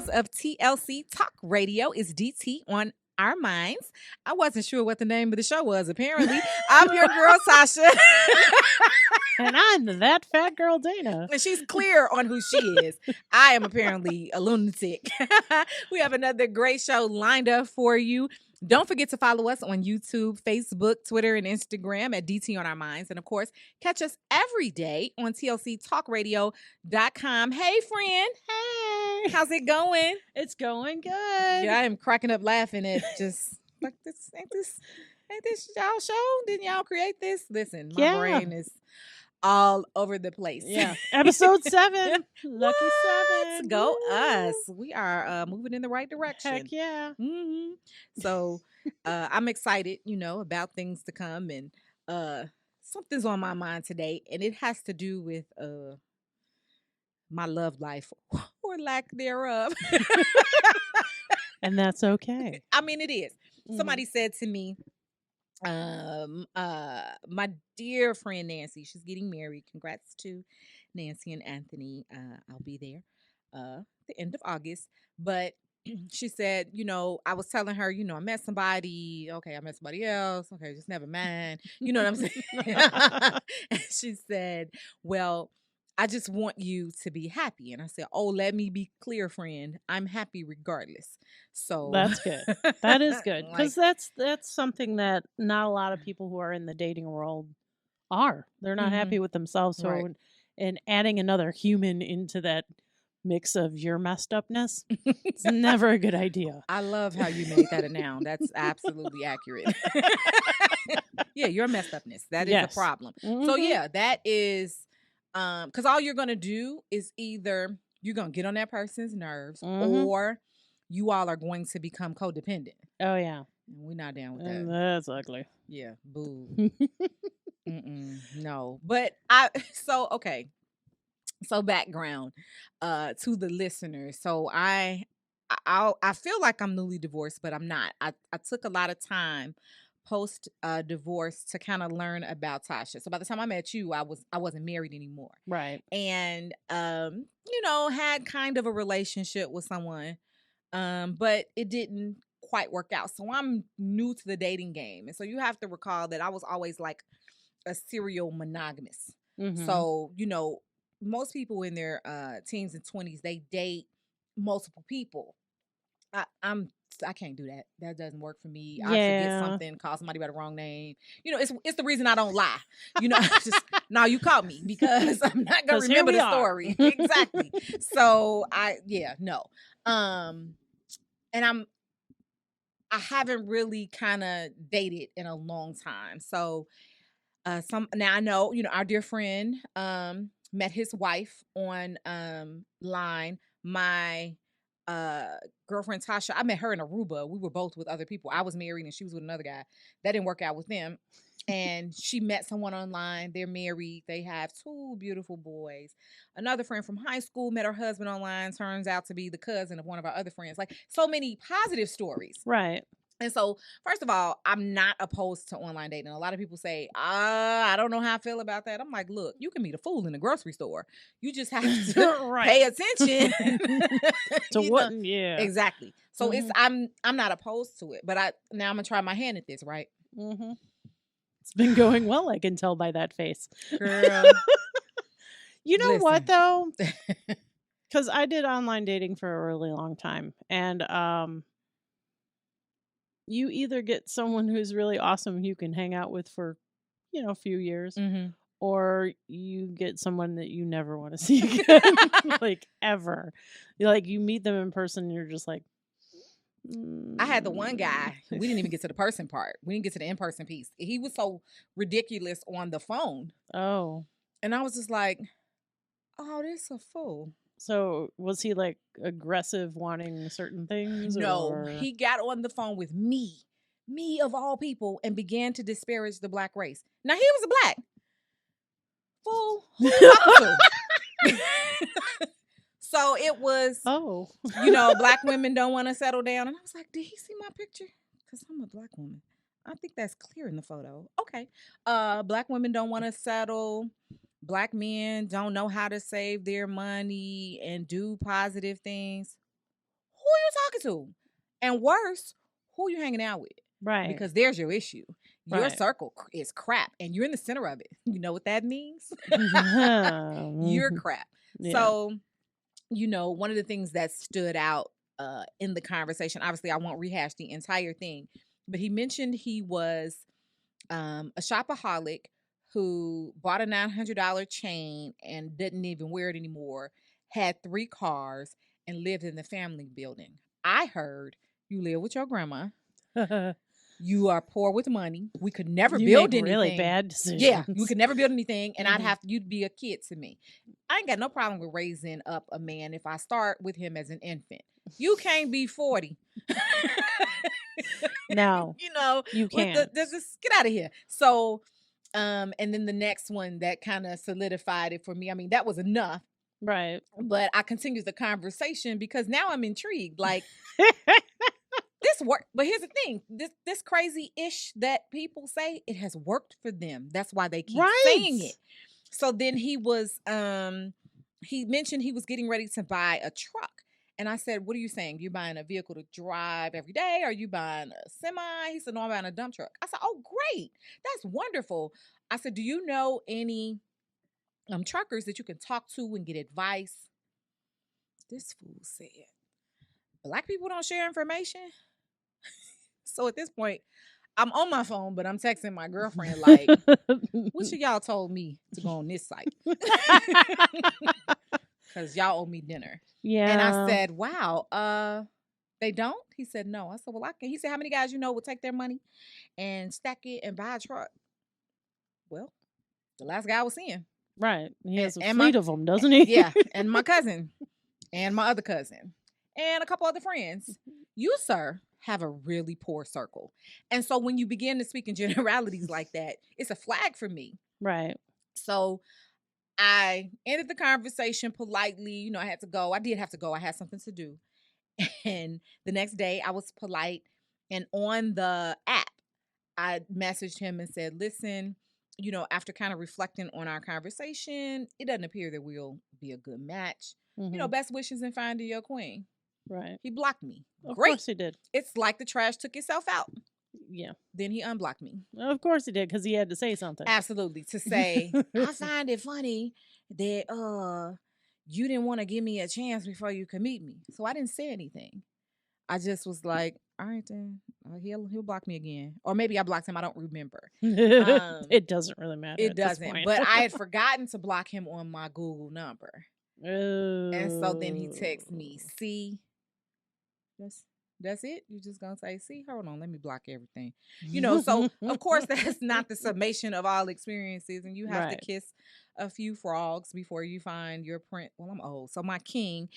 episodes of TLC Talk Radio. Is DT on our minds. I wasn't sure what the name of the show was, apparently. I'm your girl, Tasha. And I'm that fat girl, Dana. And she's clear on who she is. I am apparently a lunatic. We have another great show lined up for you. Don't forget to follow us on YouTube, Facebook, Twitter, and Instagram at DT on Our Minds. And of course, catch us every day on TLCTalkRadio.com. Hey, friend. Hey. How's it going? It's going good. Yeah, I am cracking up laughing at just like this. Ain't this y'all show? Didn't y'all create this? Listen, my brain is all over the place. Yeah. Episode 7. Lucky 7. Go us. We are moving in the right direction. Heck yeah. Mm-hmm. So I'm excited, about things to come. And something's on my mind today. And it has to do with my love life or lack thereof. And that's okay. I mean, it is. Mm-hmm. Somebody said to me, my dear friend Nancy, she's getting married. Congrats to Nancy and Anthony. I'll be there the end of August. But she said, I was telling her, I met somebody. Okay, I met somebody else. Okay, just never mind. You know what I'm saying? And she said, well, I just want you to be happy. And I said, oh, let me be clear, friend. I'm happy regardless. So that's good. That is good. Because that's something that not a lot of people who are in the dating world are. They're not happy with themselves. So right. And adding another human into that mix of your messed upness, it's never a good idea. I love how you made that a noun. That's absolutely accurate. Yeah, your messed upness. That is a problem. Mm-hmm. So yeah, that is because all you're gonna do is either you're gonna get on that person's nerves or you all are going to become codependent. Oh yeah. We're not down with that. That's ugly. Yeah, boo. No. But okay. So background to the listeners. So I feel like I'm newly divorced, but I'm not. I took a lot of time post divorce to kind of learn about Tasha. So by the time I met you, I wasn't married anymore. Right. And had kind of a relationship with someone, but it didn't quite work out. So I'm new to the dating game. And so you have to recall that I was always like a serial monogamous. Mm-hmm. So, most people in their teens and 20s, they date multiple people. I can't do that. That doesn't work for me. I forget something, call somebody by the wrong name. It's the reason I don't lie. Now you caught me because I'm not gonna remember the story. Exactly. So no. And I haven't really kind of dated in a long time. So now I know, our dear friend met his wife on line. My girlfriend Tasha, I met her in Aruba. We were both with other people. I was married and she was with another guy. That didn't work out with them. And she met someone online. They're married. They have 2 beautiful boys. Another friend from high school met her husband online. Turns out to be the cousin of one of our other friends. Like, so many positive stories. Right. And so, first of all, I'm not opposed to online dating. A lot of people say, I don't know how I feel about that. I'm like, look, you can meet a fool in the grocery store. You just have to pay attention. To what? Yeah. Exactly. So I'm not opposed to it. But I'm going to try my hand at this, right? Mm-hmm. It's been going well, I can tell by that face. Girl. Listen. What, though? Because I did online dating for a really long time. And you either get someone who's really awesome you can hang out with for, a few years, or you get someone that you never want to see again, like ever. You meet them in person and you're just like, I had the one guy, we didn't even get to the person part. We didn't get to the in-person piece. He was so ridiculous on the phone. Oh. And I was just like, oh, this a fool. So was he like aggressive wanting certain things? No, he got on the phone with me of all people, and began to disparage the black race. Now he was a black fool. Who to? So it was, black women don't want to settle down. And I was like, did he see my picture? Because I'm a black woman. I think that's clear in the photo. Okay. Black women don't want to settle. Black men don't know how to save their money and do positive things. you talking to? And worse, who you hanging out with? Right. Because there's your issue. Your Right. circle is crap and you're in the center of it. You know what that means? You're crap. Yeah. So, one of the things that stood out in the conversation, obviously I won't rehash the entire thing, but he mentioned he was a shopaholic who bought a $900 chain and didn't even wear it anymore, had 3 cars, and lived in the family building. I heard you live with your grandma. You are poor with money. We could never build anything. Really bad decisions. Yeah, we could never build anything, and you'd be a kid to me. I ain't got no problem with raising up a man if I start with him as an infant. You can't be 40. No, you can't. Just get out of here. So, and then the next one that kind of solidified it for me. I mean, that was enough. Right. But I continued the conversation because now I'm intrigued. Like, this work, but here's the thing: this crazy-ish that people say, it has worked for them. That's why they keep saying it. So then he mentioned he was getting ready to buy a truck, and I said, "What are you saying? You buying a vehicle to drive every day? Or are you buying a semi?" He said, "No, I'm buying a dump truck." I said, "Oh, great, that's wonderful." I said, "Do you know any truckers that you can talk to and get advice?" This fool said, "Black people don't share information." So at this point, I'm on my phone, but I'm texting my girlfriend like, "What should y'all told me to go on this site?" Because y'all owe me dinner. Yeah. And I said, "Wow, they don't?" He said, "No." I said, "Well, I can." He said, "How many guys you know will take their money and stack it and buy a truck?" Well, the last guy I was seeing. Right. He has a fleet of them, doesn't he? Yeah. And my cousin and my other cousin and a couple other friends. You, sir, have a really poor circle. And so when you begin to speak in generalities like that, it's a flag for me. Right. So I ended the conversation politely. I had to go. I did have to go. I had something to do. And the next day I was polite. And on the app, I messaged him and said, "Listen, after kind of reflecting on our conversation, it doesn't appear that we'll be a good match. Best wishes in finding your queen." Right. He blocked me. Of Great. course he did. It's like the trash took itself out. Yeah. Then he unblocked me. Of course he did, because he had to say something. Absolutely. To say, "I find it funny that you didn't want to give me a chance before you could meet me." So I didn't say anything. I just was like, "All right then, he'll block me again." Or maybe I blocked him. I don't remember. It doesn't really matter. It doesn't. But I had forgotten to block him on my Google number. And so then he texts me, "See, that's it? You just gonna say, see, hold on, let me block everything." So of course that's not the summation of all experiences, and you have to kiss a few frogs before you find your prince. Well, I'm old, so my king.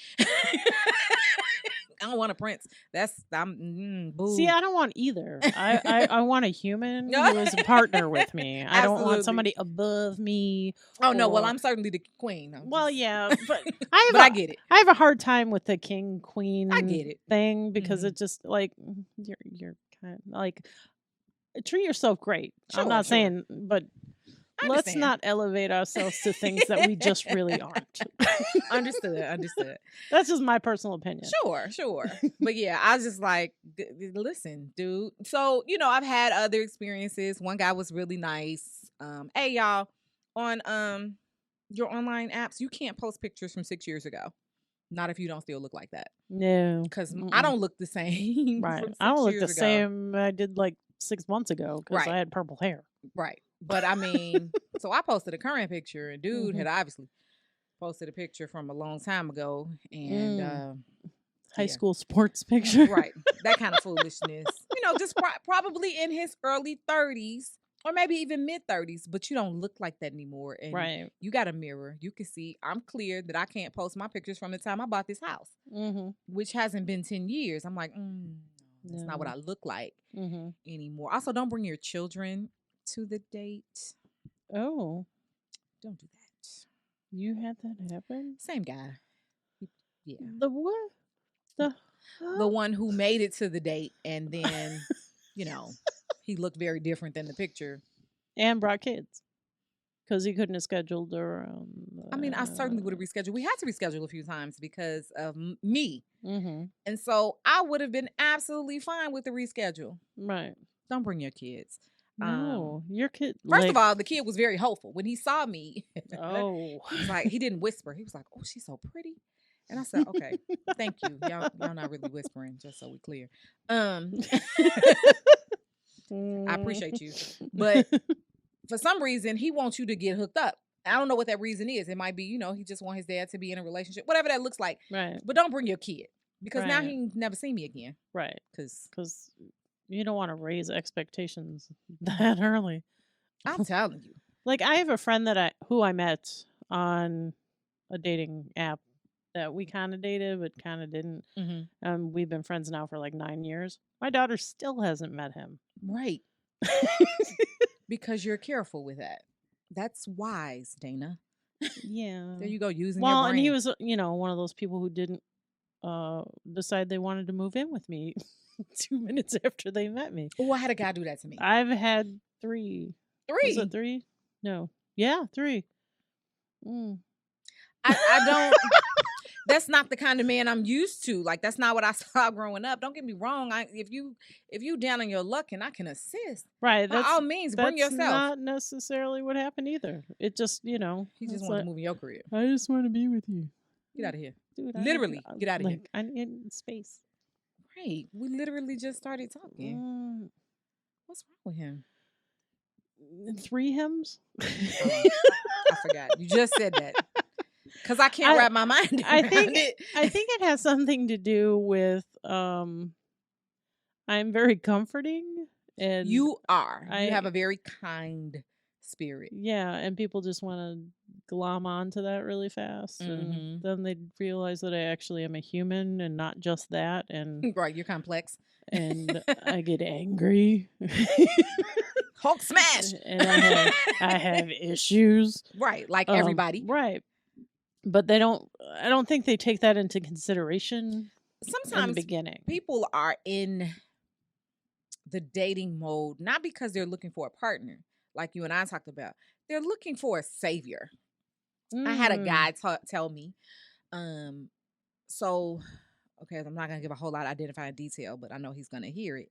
I don't want a prince. Boo. See, I don't want either. I want a human who is a partner with me. I don't want somebody above me. Oh no, well, I'm certainly the queen. Well, yeah, but I get it. I have a hard time with the king queen. I get it thing because it just like you're kind of like, treat yourself great. Sure, I'm not saying, but let's not elevate ourselves to things that we just really aren't. Understood. That's just my personal opinion. Sure. But yeah, I was just like, listen, dude. So, I've had other experiences. One guy was really nice. Hey, y'all, on your online apps, you can't post pictures from 6 years ago. Not if you don't still look like that. No. Because I don't look the same. Right. I don't look the same I did like 6 months ago because I had purple hair. Right. But I mean, so I posted a current picture, and dude had obviously posted a picture from a long time ago, and high school sports picture. Right. That kind of foolishness. Just probably in his early 30s or maybe even mid 30s, but you don't look like that anymore. And you got a mirror. You can see I'm clear that I can't post my pictures from the time I bought this house, which hasn't been 10 years. I'm like, that's not what I look like anymore. Also, don't bring your children to the date. Oh. Don't do that. You had that happen? Same guy. Yeah. The what? The one who made it to the date and then, he looked very different than the picture. And brought kids. because he couldn't have scheduled around. I mean, I certainly would have rescheduled. We had to reschedule a few times because of me. Mm-hmm. And so I would have been absolutely fine with the reschedule. Right. Don't bring your kids. No, your kid. First of all, the kid was very hopeful. When he saw me, oh, he was like, he didn't whisper. He was like, oh, she's so pretty. And I said, okay, thank you. Y'all not really whispering, just so we clear. I appreciate you. But for some reason, he wants you to get hooked up. I don't know what that reason is. It might be, he just want his dad to be in a relationship, whatever that looks like. Right. But don't bring your kid because now Right. he never see me again. Right. Because you don't want to raise expectations that early. I'm telling you. Like, I have a friend who I met on a dating app that we kind of dated but kind of didn't. Mm-hmm. We've been friends now for like 9 years. My daughter still hasn't met him. Right. Because you're careful with that. That's wise, Dana. Yeah. There you go, using your brain. And he was, one of those people who didn't decide they wanted to move in with me 2 minutes after they met me. Oh, I had a guy do that to me. I've had 3. 3? Was it 3? No. Yeah, 3. I don't... That's not the kind of man I'm used to. Like, that's not what I saw growing up. Don't get me wrong. If you down on your luck and I can assist, right? By all means, bring yourself. That's not necessarily what happened either. It just, he just wanted to move in your career. I just want to be with you. Get out of here, dude. Literally, get out of here. I need space. Right. We literally just started talking. What's wrong with him? 3 hymns. I forgot. You just said that. Because I can't wrap my mind around it. I think it has something to do with I'm very comforting, and you are. You have a very kind spirit. Yeah, and people just want to glom onto that really fast, and then they realize that I actually am a human and not just that. And right, you're complex, and I get angry. Hulk smash, and I have issues. Right, like everybody. Right. But I don't think they take that into consideration. Sometimes in the beginning, people are in the dating mode not because they're looking for a partner, like you and I talked about. They're looking for a savior. I had a guy tell me, so okay, I'm not gonna give a whole lot of identifying detail, but I know he's gonna hear it.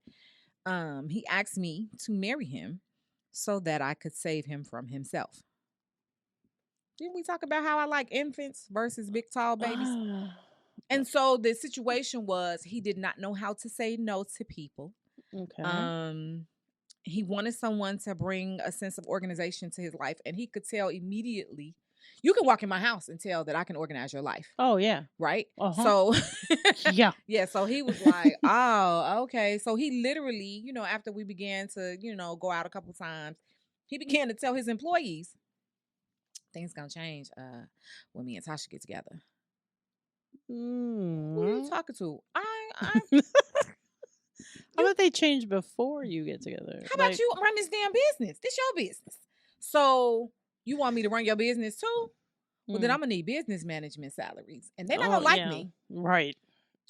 He asked me to marry him so that I could save him from himself. Didn't we talk about how I like infants versus big, tall babies? And so the situation was he did not know how to say no to people. Okay. He wanted someone to bring a sense of organization to his life, and he could tell immediately. You can walk in my house and tell that I can organize your life. Oh, yeah. Right? So, yeah. Yeah, so he was like, oh, okay. So he literally, after we began to, go out a couple times, he began to tell his employees, things gonna change when me and Tasha get together. Who are you talking to? How about they change before you get together? How about you run this damn business? This your business. So you want me to run your business too? Well, then I'm gonna need business management salaries, and they're not gonna like me, right?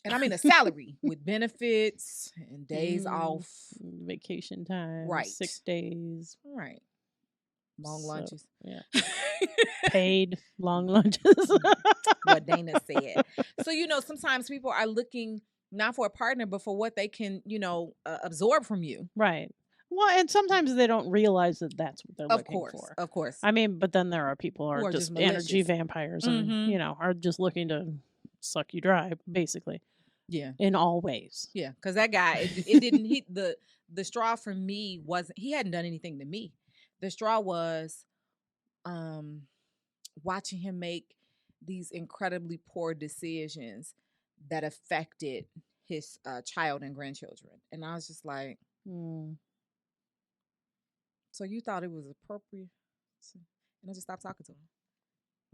And I mean a salary with benefits and days off, vacation time, right? 6 days, right? Long lunches. Yeah. Paid long lunches. What Dana said. So, sometimes people are looking not for a partner, but for what they can, absorb from you. Right. Well, and sometimes they don't realize that that's what they're looking for. Of course. I mean, but then there are people who are just energy vampires and, are just looking to suck you dry, basically. Yeah. In all ways. Yeah. Because that guy, it didn't, the straw for me wasn't, he hadn't done anything to me. The straw was watching him make these incredibly poor decisions that affected his child and grandchildren. And I was just like, so you thought it was appropriate? And I just stopped talking to him.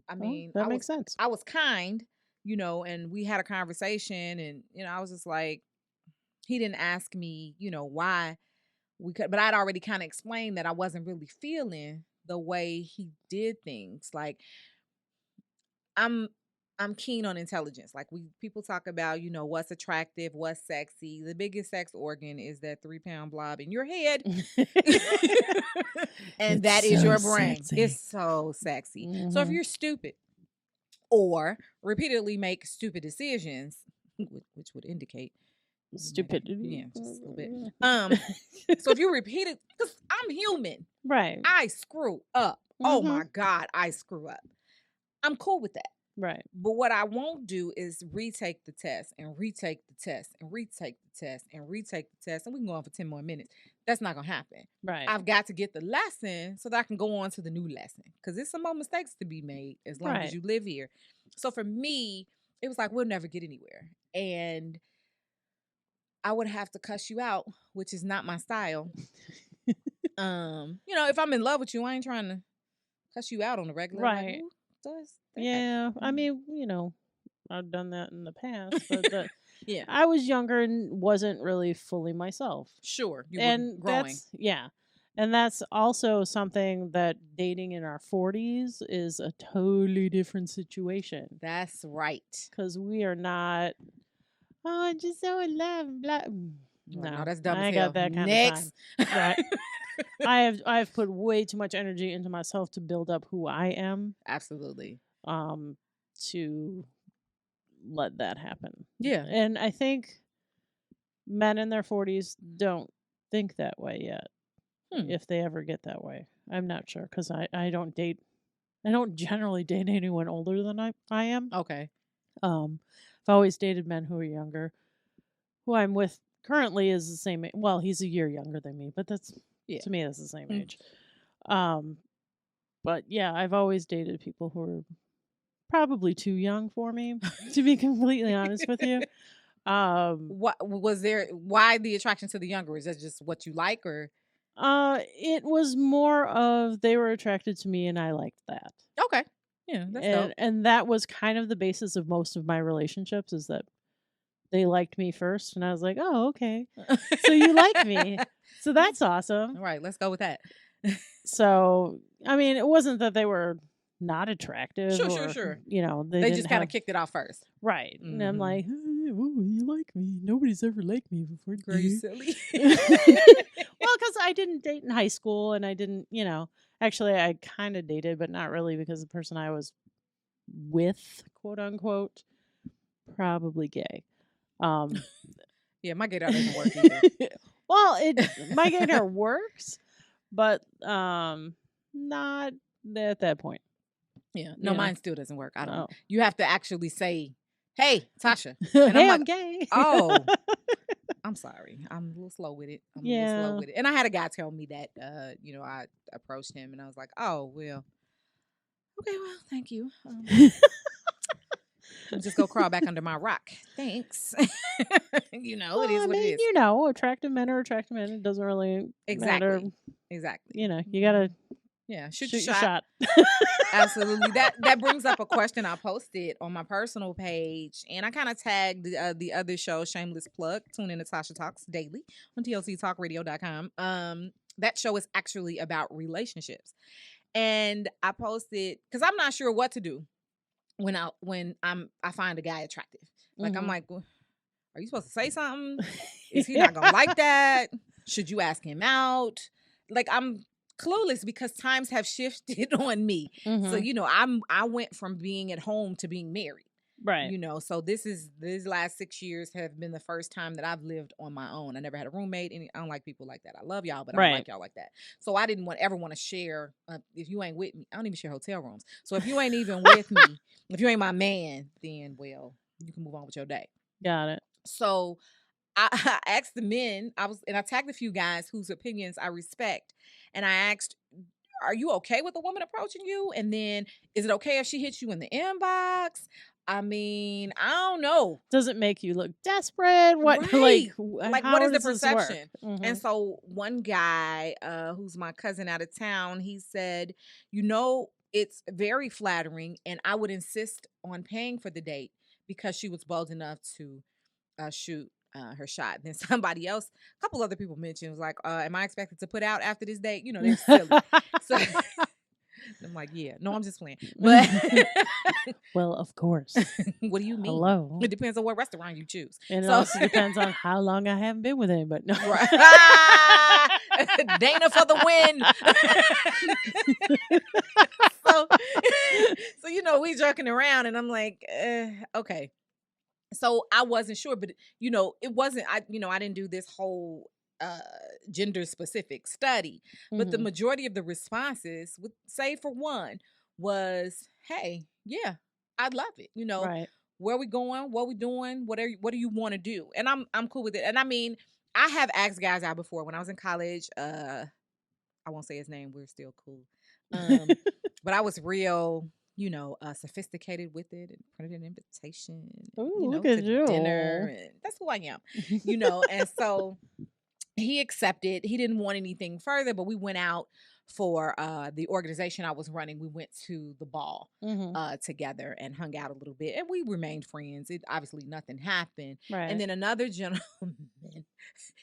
I mean, that makes sense. I was kind, and we had a conversation, and, I was just like, he didn't ask me, why we could, but I'd already kind of explained that I wasn't really feeling the way he did things. Like, I'm I'm keen on intelligence. Like people talk about, what's attractive, what's sexy. The biggest sex organ is that 3-pound blob in your head. And that is your brain. Sexy. It's so sexy. So if you're stupid or repeatedly make stupid decisions, which would indicate stupidity. Yeah, just a little bit. So if you repeat it, because I'm human. Right. I screw up. Oh my God, I screw up. I'm cool with that. Right. But what I won't do is retake the test and retake the test and retake the test and retake the test. And we can go on for 10 more minutes. That's not going to happen. Right. I've got to get the lesson so that I can go on to the new lesson. Because there's some more mistakes to be made as long as you live here. So for me, it was like, we'll never get anywhere. And I would have to cuss you out, which is not my style. If I'm in love with you, I ain't trying to cuss you out on the regular. Right. Like, does that? Yeah. I mean, I've done that in the past, but yeah, I was younger and wasn't really fully myself. Sure. You were growing. And that's also something that dating in our 40s is a totally different situation. That's right. Because we are not, I'm just so in love. Blah. No, that's dumb I as hell. got that kind Next. of time. Right. I've put way too much energy into myself to build up who I am. Absolutely. To let that happen. Yeah. And I think men in their 40s don't think that way yet. If they ever get that way. I'm not sure because I don't generally date anyone older than I am. Okay. I've always dated men who are younger. Who I'm with currently is the same age. Well, he's a year younger than me, but to me that's the same age. But yeah, I've always dated people who are probably too young for me, to be completely honest with you. What was there? Why the attraction to the younger? Is that just what you like, or? It was more of they were attracted to me and I liked that. Okay. Yeah, that's dope. And that was kind of the basis of most of my relationships is that they liked me first and I was like, "Oh, okay. So you like me. So that's awesome." All right, let's go with that. So, I mean, it wasn't that they were not attractive. Sure. They just kind of kicked it off first. Right. Mm-hmm. And I'm like, "Oh, you like me. Nobody's ever liked me before." Girl, you silly. Well, because I didn't date in high school and I didn't, actually I kind of dated, but not really because the person I was with, quote unquote, probably gay. Yeah, my gaydar doesn't work either. Well, my gaydar works, but not at that point. Yeah, no, mine still doesn't work. I don't. You have to actually say, "Hey, Tasha," and I'm gay. Oh, I'm sorry. I'm a little slow with it. A little slow with it. And I had a guy tell me that, I approached him and I was like, "Oh, well, okay, well, thank you. I'll just go crawl back under my rock. Thanks." It is what it is. Attractive men are attractive men. It doesn't really matter. Exactly. You gotta shoot your shot. Absolutely. That brings up a question I posted on my personal page, and I kind of tagged the other show, shameless plug. Tune in to Tasha Talks daily on tlctalkradio.com. That show is actually about relationships, and I posted because I'm not sure what to do when I find a guy attractive. Like I'm like, well, are you supposed to say something? Is he not gonna like that? Should you ask him out? Like I'm clueless because times have shifted on me. So I went from being at home to being married. Right. So these last 6 years have been the first time that I've lived on my own. I never had a roommate. I don't like people like that. I love y'all, but I don't like y'all like that. So I didn't ever want to share. If you ain't with me, I don't even share hotel rooms. So if you ain't even with me, if you ain't my man, then well, you can move on with your day. Got it. So I asked the men, I tagged a few guys whose opinions I respect. And I asked, are you okay with a woman approaching you? And then is it okay if she hits you in the inbox? I mean, I don't know. Does it make you look desperate? What right. like what is the perception? Mm-hmm. And so one guy who's my cousin out of town, he said, it's very flattering and I would insist on paying for the date because she was bold enough to shoot her shot. Then somebody else, a couple other people mentioned was like, am I expected to put out after this date? They're silly. I'm like, yeah, no, I'm just playing. But well, of course. what do you mean? Hello. It depends on what restaurant you choose. And it also depends on how long I haven't been with anybody. No. Right. Dana for the win. so you know, we joking around, and I'm like, okay. So I wasn't sure, but you know, it wasn't. I didn't do this whole gender specific study, but the majority of the responses, with save for one, was, "Hey, yeah, I'd love it." You know, right. Where we going? What we doing? What do you want to do? And I'm cool with it. And I mean, I have asked guys out before when I was in college. I won't say his name. We're still cool. But I was real, sophisticated with it, and printed an invitation, Ooh, look at you. dinner, and that's who I am, And so he accepted. He didn't want anything further, but we went out for the organization I was running. We went to the ball together and hung out a little bit, and we remained friends. It obviously nothing happened. Right. And then another gentleman,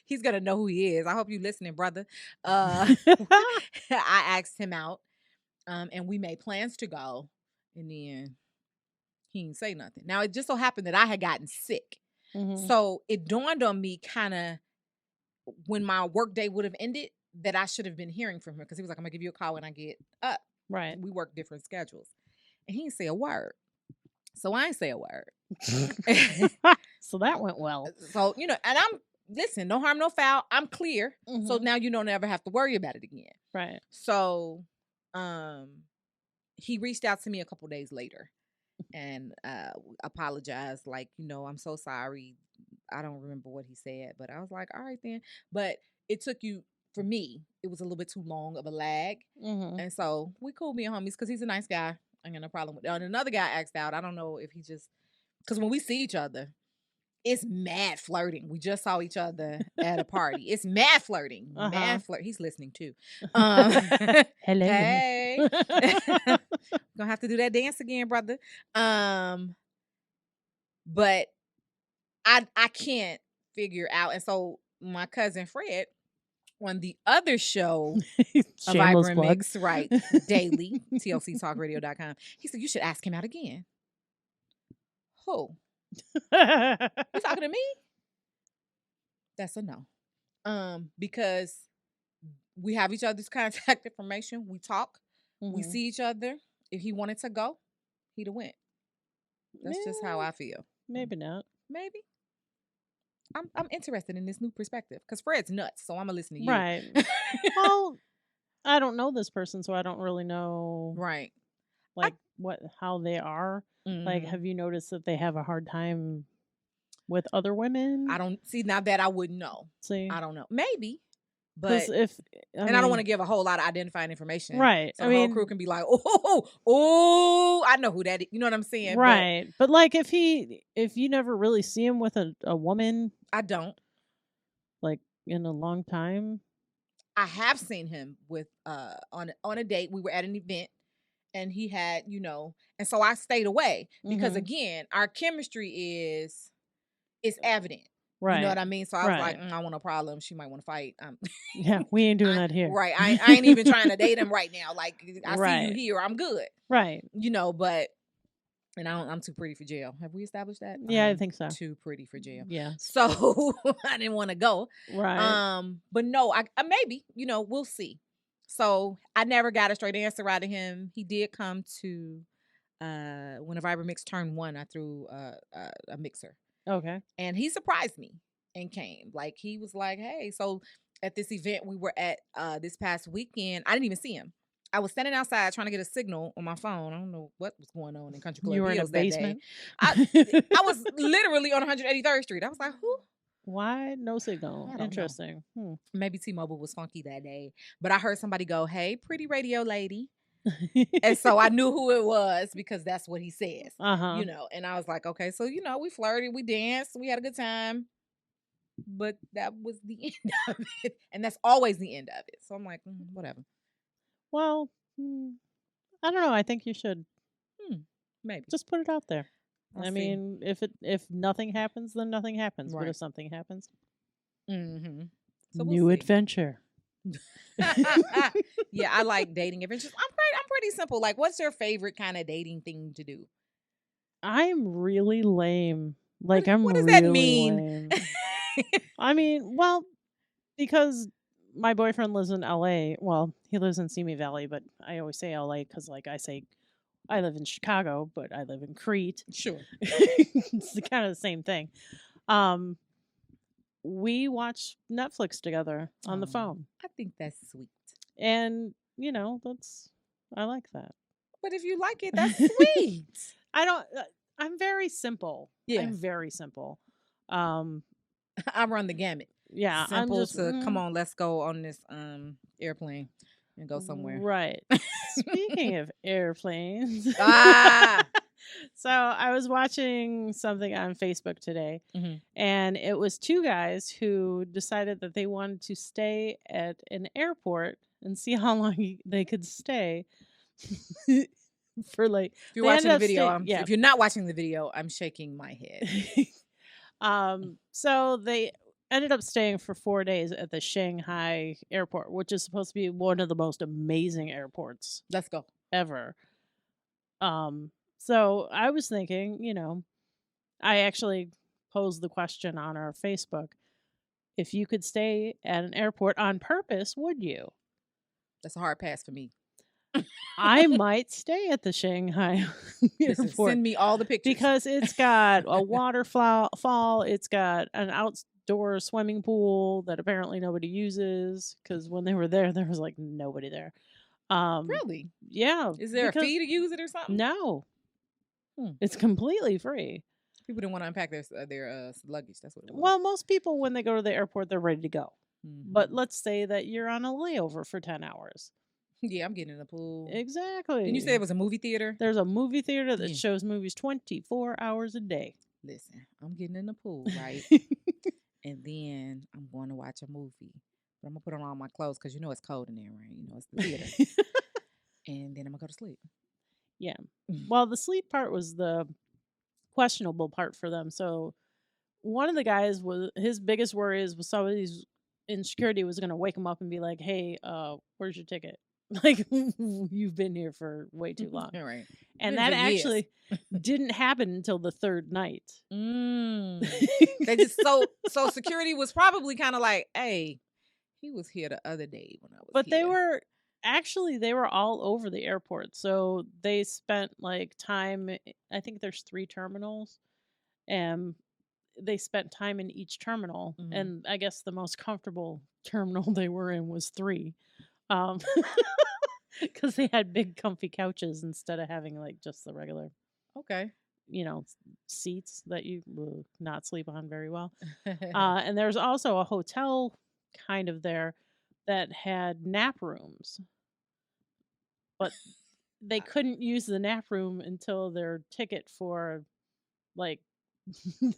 he's gonna know who he is. I hope you listening, brother. I asked him out, and we made plans to go, and then he didn't say nothing. Now it just so happened that I had gotten sick, so it dawned on me kind of when my work day would have ended that I should have been hearing from him, because he was like, "I'm gonna give you a call when I get up." Right. We work different schedules, and he didn't say a word. So I didn't say a word. So that went well. So and I'm listen, no harm, no foul. I'm clear. So now you don't ever have to worry about it again. Right. So, he reached out to me a couple days later, and apologized. Like, I'm so sorry. I don't remember what he said, but I was like, all right then. But it took for me, it was a little bit too long of a lag. And so we cool being homies because he's a nice guy. I got no problem with that. And another guy asked out. I don't know if he just, because when we see each other, it's mad flirting. We just saw each other at a party. It's mad flirting. Mad flirt. He's listening too. Hello. Hey. Gonna have to do that dance again, brother. But I can't figure out. And so my cousin Fred, on the other show of Vibrant Mix, right, daily, TLCtalkradio.com, he said, you should ask him out again. Who? You talking to me? That's a no. Because we have each other's contact information. We talk. We see each other. If he wanted to go, he'd have went. That's just how I feel. Maybe not. Maybe. I'm interested in this new perspective because Fred's nuts, so I'm gonna listen to you. Right. Well, I don't know this person, so I don't really know. Right. Like how they are. Like, have you noticed that they have a hard time with other women? I don't see now that I wouldn't know. See, I don't know. Maybe. But I don't want to give a whole lot of identifying information. Right. So the whole crew can be like, oh, I know who that is. You know what I'm saying? Right. But like if you never really see him with a woman. I don't. Like in a long time. I have seen him with on a date. We were at an event and he had, and so I stayed away because again, our chemistry is evident. Right. You know what I mean? So I was like, I want no problem. She might want to fight. Yeah, we ain't doing that here. Right. I ain't even trying to date him right now. Like, I see you here. I'm good. Right. But, and I'm too pretty for jail. Have we established that? Yeah, I think so. Too pretty for jail. Yeah. So I didn't want to go. Right. But no, I maybe, we'll see. So I never got a straight answer out of him. He did come to, when a Vibrant Mix turned 1, I threw a mixer. Okay. And he surprised me and came. Like, he was like, hey, so at this event we were at this past weekend, I didn't even see him. I was standing outside trying to get a signal on my phone. I don't know what was going on in Country Club. You were in a basement? I was literally on 183rd Street. I was like, who? Why no signal? Interesting. Maybe T-Mobile was funky that day. But I heard somebody go, hey, pretty radio lady. And so I knew who it was because that's what he says, and I was like, okay, so, we flirted, we danced, we had a good time, but that was the end of it. And that's always the end of it. So I'm like, whatever. Well, I don't know. I think you should maybe just put it out there. I mean, if nothing happens, then nothing happens. Right. But if something happens, so new adventure. Yeah, I like dating adventures. I'm pretty simple. Like, what's your favorite kind of dating thing to do? I'm really lame. Like, I'm What does that really mean? lame. I mean, well, because my boyfriend lives in LA. Well, he lives in Simi Valley, but I always say LA because, like, I say I live in Chicago, but I live in Crete. Sure. It's kind of the same thing. Um, we watch Netflix together on the phone, I think that's sweet. and I like that. But if you like it, that's sweet. I don't. I'm very simple. Yeah. I'm very simple. I run the gamut. Yeah, I'm Simple just to come on, let's go on this airplane and go somewhere. Right. Speaking of airplanes, so I was watching something on Facebook today, and it was two guys who decided that they wanted to stay at an airport and see how long they could stay. For like, if you're watching the video, if you're not watching the video, I'm shaking my head. So they ended up staying for 4 days at the Shanghai airport, which is supposed to be one of the most amazing airports. Let's go. Ever. So I was thinking, I actually posed the question on our Facebook. If you could stay at an airport on purpose, would you? That's a hard pass for me. I might stay at the Shanghai airport. Send me all the pictures. Because it's got a waterfall. It's got an outdoor swimming pool that apparently nobody uses. Because when they were there was like nobody there. Really? Yeah. Is there a fee to use it or something? No. It's completely free. People didn't want to unpack their luggage. That's what it was. Well, most people, when they go to the airport, they're ready to go. But let's say that you're on a layover for 10 hours. Yeah, I'm getting in the pool. Exactly. Didn't you say it was a movie theater? There's a movie theater that shows movies 24 hours a day. Listen, I'm getting in the pool, right? And then I'm going to watch a movie. But I'm going to put on all my clothes because it's cold in there, right? It's the theater. And then I'm going to go to sleep. Yeah. Well, the sleep part was the questionable part for them. So one of the guys his biggest worry was somebody's in security was going to wake him up and be like, hey, where's your ticket? Like, you've been here for way too long. Right. And that actually didn't happen until the third night. They just so security was probably kind of like, hey, he was here the other day when I was But here. they were all over the airport. So they spent like time, I think there's 3 terminals, and they spent time in each terminal. And I guess the most comfortable terminal they were in was 3. Because they had big comfy couches instead of having like just the regular seats that you will not sleep on very well. And there's also a hotel kind of there that had nap rooms, but they couldn't use the nap room until their ticket for like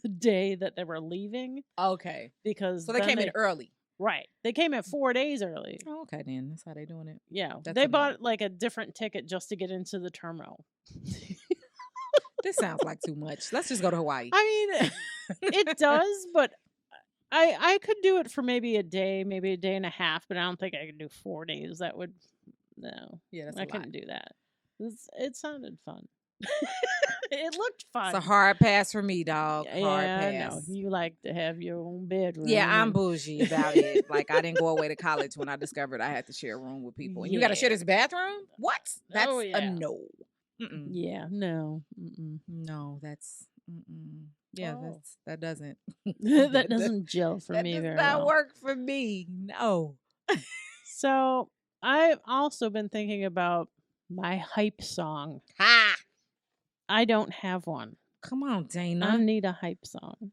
the day that they were leaving. Okay. Because so they came in early. Right. They came at 4 days early. Oh, okay, then. That's how they're doing it. Yeah. They bought like a different ticket just to get into the terminal. This sounds like too much. Let's just go to Hawaii. I mean, it does, but I could do it for maybe a day and a half, but I don't think I could do 4 days. That would, no. Yeah, I couldn't do that. It sounded fun. It looked fun. It's a hard pass for me, dog. Hard pass. No, you like to have your own bedroom. Yeah, I'm bougie about it. Like, I didn't go away to college when I discovered I had to share a room with people. And you got to share this bathroom? What? That's a no. Yeah, no. No, that's yeah, that doesn't that doesn't gel for me very well. That does not work for me. No. So I've also been thinking about my hype song. Ha! I don't have one. Come on, Dana. I need a hype song.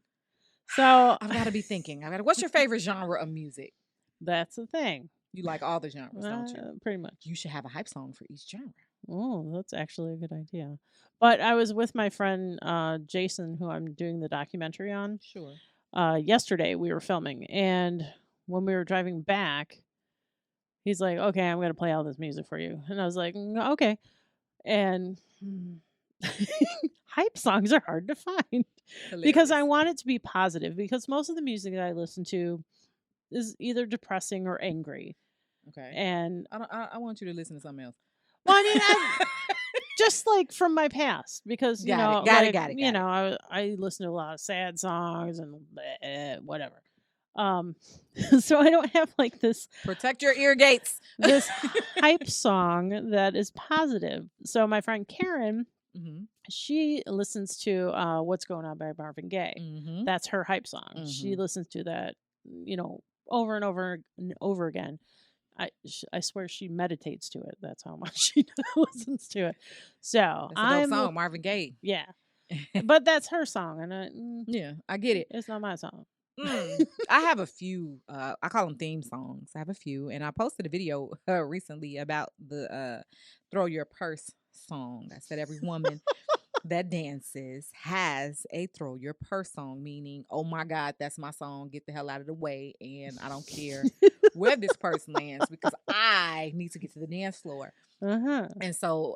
So I've got to be thinking. What's your favorite genre of music? That's the thing. You like all the genres, don't you? Pretty much. You should have a hype song for each genre. Oh, that's actually a good idea. But I was with my friend Jason, who I'm doing the documentary on. Sure. Yesterday we were filming, and when we were driving back, he's like, "Okay, I'm going to play all this music for you," and I was like, "Okay." And hype songs are hard to find. Hilarious. Because I want it to be positive. Because most of the music that I listen to is either depressing or angry. Okay. And I want you to listen to something else. Well, I mean, just like from my past, because you know, you know, I listen to a lot of sad songs and whatever. So I don't have like this protect your ear gates. This hype song that is positive. So my friend Karen, she listens to "What's Going On" by Marvin Gaye. That's her hype song. She listens to that, you know, over and over and over again. I swear she meditates to it. That's how much she listens to it. So that's a dope song, Marvin Gaye. Yeah, but that's her song, and yeah, I get it. It's not my song. I have a few. I call them theme songs. I have a few, and I posted a video recently about the "Throw Your Purse" song. I said every woman that dances has a "Throw Your Purse" song, meaning, oh my God, that's my song. Get the hell out of the way, and I don't care where this purse lands because I need to get to the dance floor. And so,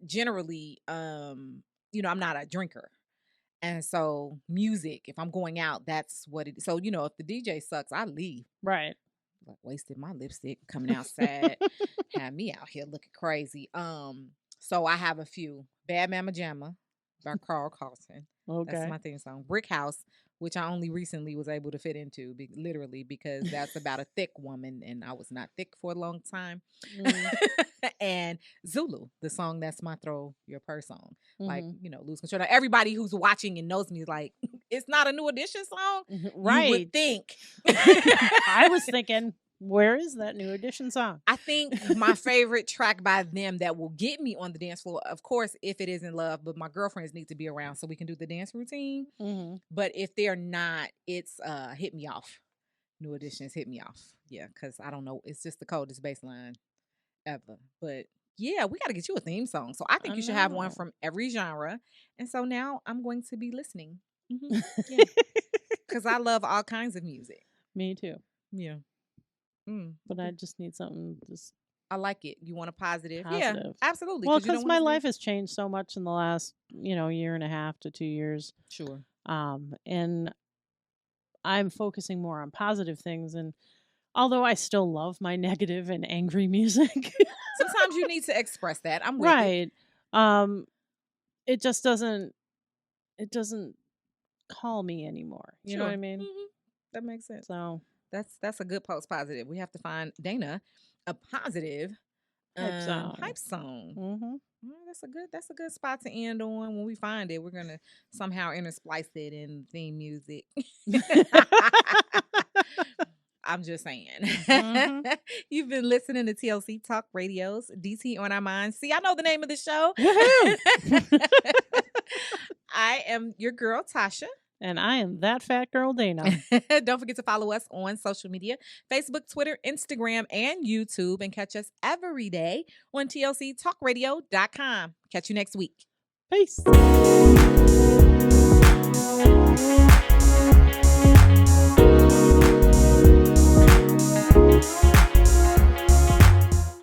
generally, you know, I'm not a drinker. And so music, if I'm going out, that's what it is. So, you know, if the DJ sucks, I leave. Right. Like wasted my lipstick coming outside, had me out here looking crazy. So I have a few. Bad Mama Jamma by Carl Carlson. Okay. That's my theme song. Brick House, which I only recently was able to fit into, literally, because that's about a thick woman, and I was not thick for a long time. And Zulu, the song that's my "Throw Your Purse" song. Like, you know, Lose Control. Now, everybody who's watching and knows me is like, it's not a New Edition song? Right. You would think. I was thinking, where is that New Edition song? I think my favorite track by them that will get me on the dance floor, of course, if it is In Love, but my girlfriends need to be around so we can do the dance routine. But if they're not, it's Hit Me Off. New Edition's Hit Me Off. Yeah, because I don't know. It's just the coldest bass line ever. But yeah, we got to get you a theme song. So I think you should have one from every genre. And so now I'm going to be listening. Yeah. Because I love all kinds of music. Me too. Yeah. But I just need something just... I like it. You want a positive? Yeah, absolutely. Well, because my life has changed so much in the last, you know, 1.5 to 2 years. Sure. And I'm focusing more on positive things. And although I still love my negative and angry music, sometimes you need to express that. I'm with it. It just doesn't. It doesn't call me anymore. You know what I mean? That makes sense. So that's a good post positive. We have to find Dana a positive hype song. That's a good spot to end on. When we find it, we're gonna somehow intersplice it in theme music. I'm just saying. You've been listening to TLC Talk Radio's DT on Our Minds. See, I know the name of the show. I am your girl, Tasha. And I am that fat girl, Dana. Don't forget to follow us on social media, Facebook, Twitter, Instagram, and YouTube. And catch us every day on TLCTalkRadio.com. Catch you next week. Peace.